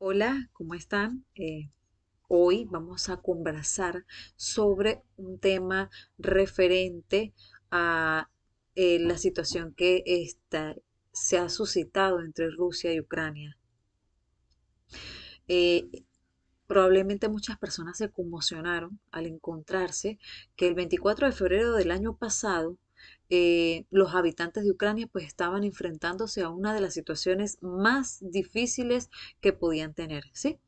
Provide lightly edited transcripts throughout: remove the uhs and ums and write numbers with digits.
Hola, ¿cómo están? Hoy vamos a conversar sobre un tema referente a la situación que se ha suscitado entre Rusia y Ucrania. Eh, Probablemente muchas personas se conmocionaron al encontrarse que el 24 de febrero del año pasado los habitantes de Ucrania pues estaban enfrentándose a una de las situaciones más difíciles que podían tener, ¿sí?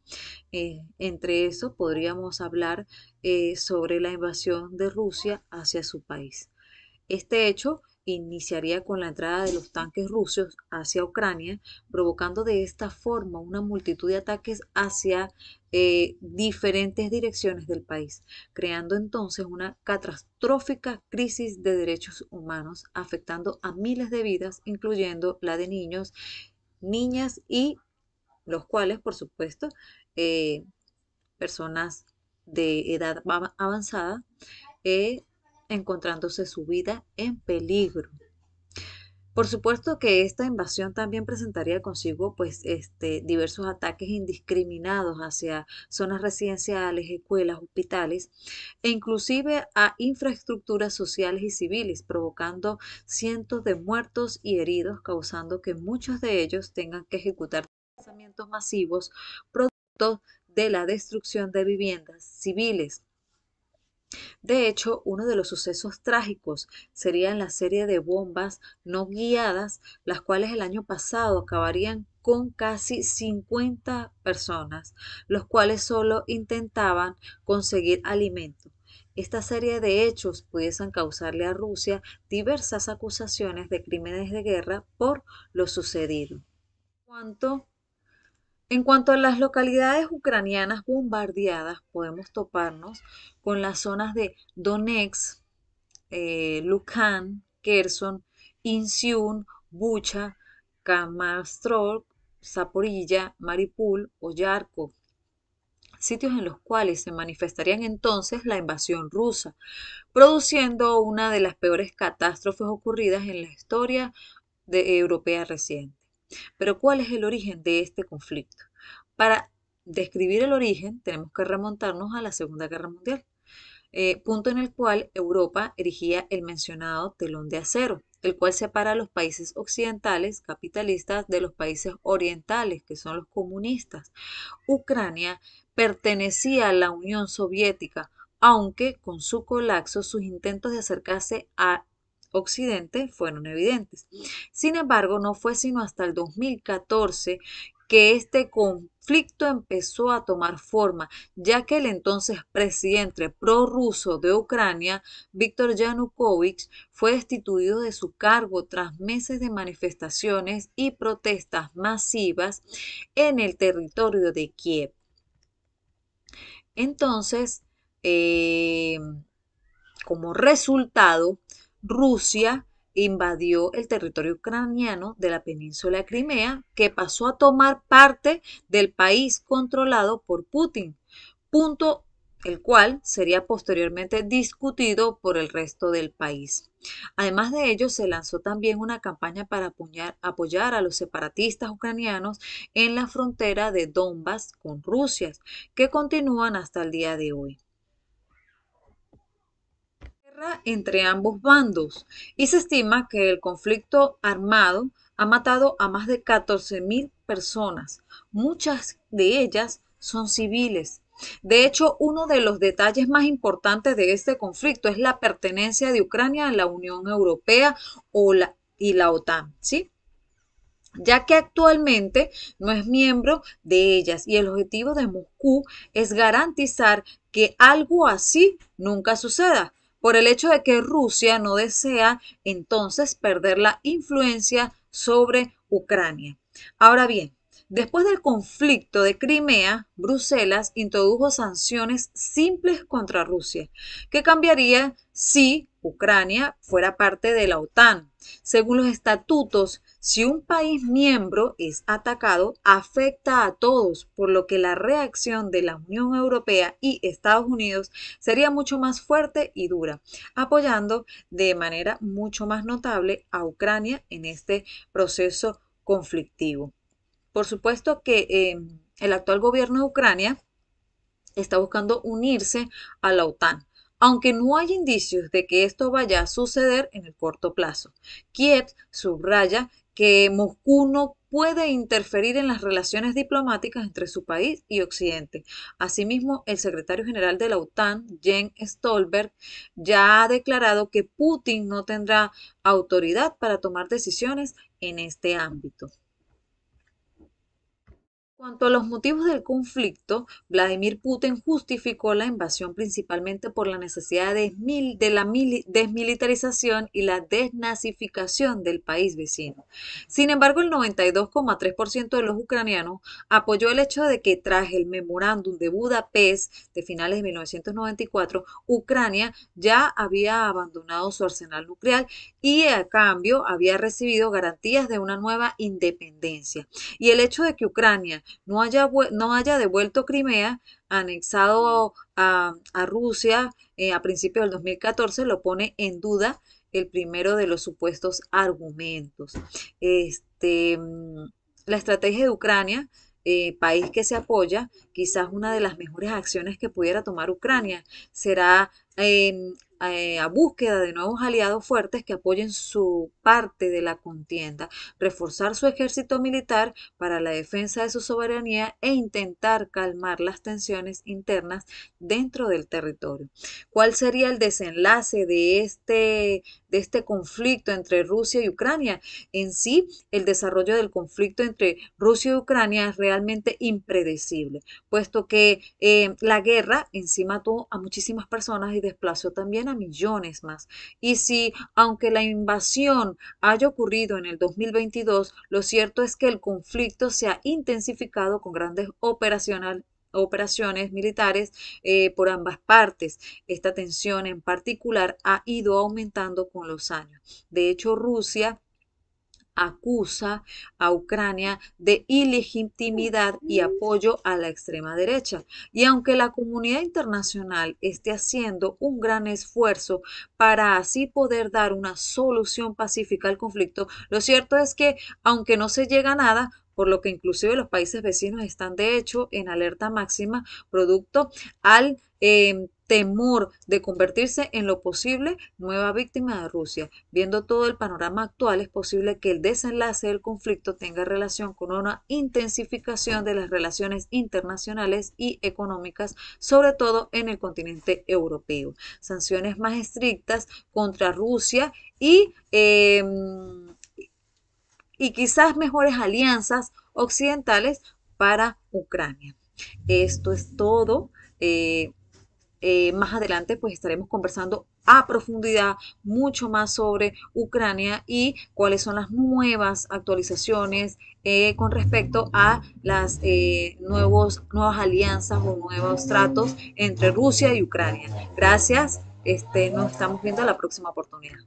Entre eso podríamos hablar sobre la invasión de Rusia hacia su país. Este hecho iniciaría con la entrada de los tanques rusos hacia Ucrania, provocando de esta forma una multitud de ataques hacia diferentes direcciones del país, creando entonces una catastrófica crisis de derechos humanos, afectando a miles de vidas, incluyendo la de niños, niñas y los cuales, por supuesto, eh, personas de edad avanzada, eh, encontrándose su vida en peligro. Por supuesto que esta invasión también presentaría consigo pues diversos ataques indiscriminados hacia zonas residenciales, escuelas, hospitales e inclusive a infraestructuras sociales y civiles, provocando cientos de muertos y heridos, causando que muchos de ellos tengan que ejecutar desplazamientos masivos producto de la destrucción de viviendas civiles. De hecho, uno de los sucesos trágicos sería la serie de bombas no guiadas, las cuales el año pasado acabarían con casi 50 personas, los cuales solo intentaban conseguir alimento. Esta serie de hechos pudiesen causarle a Rusia diversas acusaciones de crímenes de guerra por lo sucedido. Cuanto en cuanto a las localidades ucranianas bombardeadas, podemos toparnos con las zonas de Donetsk, Luhansk, Kherson, Insium, Bucha, Kramatorsk, Zaporilla, Mariupol o Yarkov, sitios en los cuales se manifestarían entonces la invasión rusa, produciendo una de las peores catástrofes ocurridas en la historia europea reciente. Pero ¿cuál es el origen de este conflicto? Para describir el origen tenemos que remontarnos a la Segunda Guerra Mundial, punto en el cual Europa erigía el mencionado telón de acero, el cual separa a los países occidentales capitalistas de los países orientales, que son los comunistas. Ucrania pertenecía a la Unión Soviética, aunque con su colapso sus intentos de acercarse a Occidente fueron evidentes. Sin embargo, no fue sino hasta el 2014 que este conflicto empezó a tomar forma, ya que el entonces presidente prorruso de Ucrania, Víctor Yanukovych, fue destituido de su cargo tras meses de manifestaciones y protestas masivas en el territorio de Kiev. Entonces, eh, como resultado, Rusia invadió el territorio ucraniano de la península de Crimea, que pasó a tomar parte del país controlado por Putin, punto el cual sería posteriormente discutido por el resto del país. Además de ello, se lanzó también una campaña para apoyar a los separatistas ucranianos en la frontera de Donbass con Rusia, que continúan hasta el día de hoy. Guerra entre ambos bandos y se estima que el conflicto armado ha matado a más de 14.000 personas. Muchas de ellas son civiles. De hecho, uno de los detalles más importantes de este conflicto es la pertenencia de Ucrania a la Unión Europea y la OTAN, ¿sí? Ya que actualmente no es miembro de ellas y el objetivo de Moscú es garantizar que algo así nunca suceda, por el hecho de que Rusia no desea entonces perder la influencia sobre Ucrania. Ahora bien, después del conflicto de Crimea, Bruselas introdujo sanciones simples contra Rusia, que cambiaría si Ucrania fuera parte de la OTAN. Según los estatutos, si un país miembro es atacado, afecta a todos, por lo que la reacción de la Unión Europea y Estados Unidos sería mucho más fuerte y dura, apoyando de manera mucho más notable a Ucrania en este proceso conflictivo. Por supuesto que el actual gobierno de Ucrania está buscando unirse a la OTAN, aunque no hay indicios de que esto vaya a suceder en el corto plazo. Kiev subraya que Moscú no puede interferir en las relaciones diplomáticas entre su país y Occidente. Asimismo, el secretario general de la OTAN, Jens Stoltenberg, ya ha declarado que Putin no tendrá autoridad para tomar decisiones en este ámbito. Cuanto a los motivos del conflicto, Vladimir Putin justificó la invasión principalmente por la necesidad de la desmilitarización y la desnazificación del país vecino. Sin embargo, el 92,3% de los ucranianos apoyó el hecho de que tras el memorándum de Budapest de finales de 1994, Ucrania ya había abandonado su arsenal nuclear y a cambio había recibido garantías de una nueva independencia. Y el hecho de que Ucrania no haya devuelto Crimea, anexado a Rusia a principios del 2014, lo pone en duda el primero de los supuestos argumentos. Este, la estrategia de Ucrania, país que se apoya, quizás una de las mejores acciones que pudiera tomar Ucrania será a búsqueda de nuevos aliados fuertes que apoyen su parte de la contienda, reforzar su ejército militar para la defensa de su soberanía e intentar calmar las tensiones internas dentro del territorio. ¿Cuál sería el desenlace de este conflicto entre Rusia y Ucrania? En sí, el desarrollo del conflicto entre Rusia y Ucrania es realmente impredecible, puesto que la guerra en sí mató a muchísimas personas y desplazó también a millones más. Y si, aunque la invasión haya ocurrido en el 2022, lo cierto es que el conflicto se ha intensificado con grandes operaciones militares por ambas partes. Esta tensión en particular ha ido aumentando con los años. De hecho, Rusia acusa a Ucrania de ilegitimidad y apoyo a la extrema derecha. Y aunque la comunidad internacional esté haciendo un gran esfuerzo para así poder dar una solución pacífica al conflicto, lo cierto es que aunque no se llega a nada, por lo que inclusive los países vecinos están de hecho en alerta máxima, producto al temor de convertirse en lo posible nueva víctima de Rusia. Viendo todo el panorama actual, es posible que el desenlace del conflicto tenga relación con una intensificación de las relaciones internacionales y económicas, sobre todo en el continente europeo. Sanciones más estrictas contra Rusia y quizás mejores alianzas occidentales para Ucrania. Esto es todo. Más adelante pues estaremos conversando a profundidad mucho más sobre Ucrania y cuáles son las nuevas actualizaciones con respecto a las nuevas alianzas o nuevos tratos entre Rusia y Ucrania. Gracias, nos estamos viendo a la próxima oportunidad.